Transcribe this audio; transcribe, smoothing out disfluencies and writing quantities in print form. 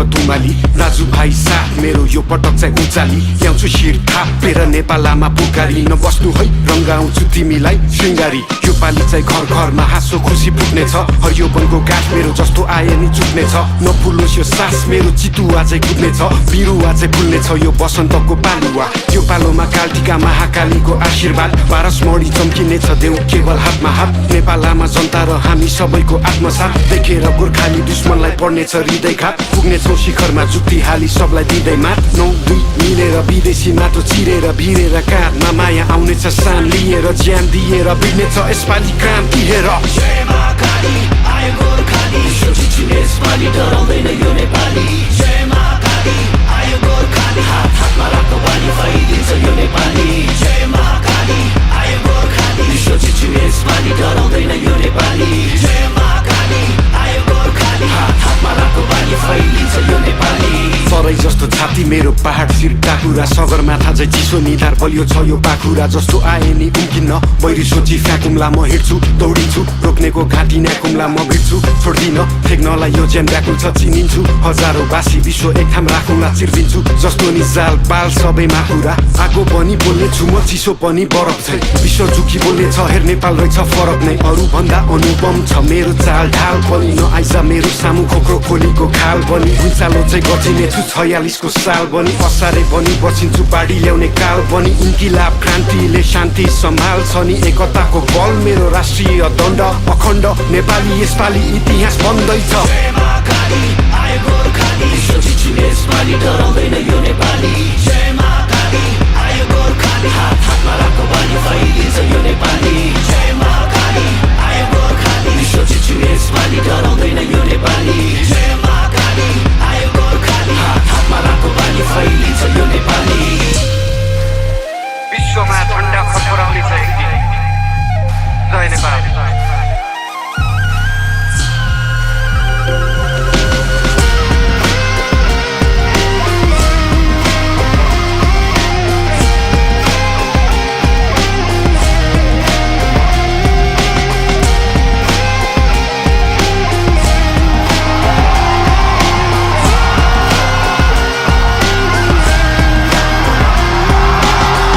तुमाली दाजुभाइ साथ मेरो यो पटक चाहिँ उचाली ल्याउँछु शिर थापेर नेपालमा पुकारी नबस्नु है रङ्गाउँछु तिमीलाई श्रृङ्गारी यो पाली चाहिँ घर घरमा हाँसो खुसी फुट्नेछ हरियो वनको गाछ मेरो जस्तो आए नि चुक्नेछ नफुलोस् यो सास मेरो चितुवा चाहिँ कुद्नेछ बिरुवा चाहिँ फुल्नेछ यो बसन्तको पालुवा यो पालोमा कालटिका महाकालीको आशीर्वाद पारसमणि चम्किनेछ देऊ केवल हातमा हात नेपालमा जनता र हामी सबैको आत्मसाथ देखेर गोर्खाली दुश्मनलाई पर्नेछ हृदयघात पुग्नेछौँ शिखरमा जुक्ति हाली सबलाई दिँदै मात 9-2 मिलेर विदेशी माटो चिरेर भिरेर काँधमा माया आउनेछ सान लिएर ज्यान दिएर बिग्नेछ यसपालि क्रान्ति हेर जय महाकाली आयो गोर्खाली सोचिछु यसपालि डराउँदैन यो नेपाली जय महाकाली आयो गोर्खाली हात हातमा राख्नु बानी फैलिन्छ यो नेपाली जय महाकाली आयो गोर्खाली सोचिछु यसपालि डराउँदैन यो नेपाली जय महाकाली आयो गोर्खाली हात हातमा राख्नु बानी फैलिन्छ यो नेपाली सरै जस्तो छाती मेरो पहाड शिर टाकुरा सगरमाथा चाहिँ चिसो निधार बलियो छ यो पाखुरा जस्तो आए नि उम्किन्न बैरी सोची फ्याकुम्ला म हिँड्छु दौडिन्छु रोक्नेको घाँटी न्याकुम्ला म भिड्छु छोड्दिन ठेक्नलाई यो ज्यान व्याकुल छ चिनिन्छु हजारौँ बासी विश्व एक ठाम राखुँला चिर्दिन्छु जस्तो नि जाल पाल सबैमा कुरा आगो पनि बोल्ने छु म चिसो पनि बरफ चाहिँ विश्व झुकी बोल्ने छ हेर नेपाल रहेछ फरक नै अरू भन्दा अनुपम छ मेरो चाल ढाल पनि नआइज मेरो सामु खोक्रो खोलीको खाल पनि भुइँचालो चाहिँ गचिनेछु 46 को साल बनी असारे बनी बसिन्छु बाढी ल्याउने काल बनी इन्किलाब क्रान्तिले शान्ति सम्हाल्छ नि एकताको बल मेरो राष्ट्रिय दण्ड अखण्ड नेपाली यसपालि इतिहास बन्दैछ जय महाकाली आयो गोर्खाली सोचिछु यसपालि डराउँदैन यो नेपाली जय महाकाली आयो गोर्खाली हात हातमा राख्नु बानी फैलिन्छ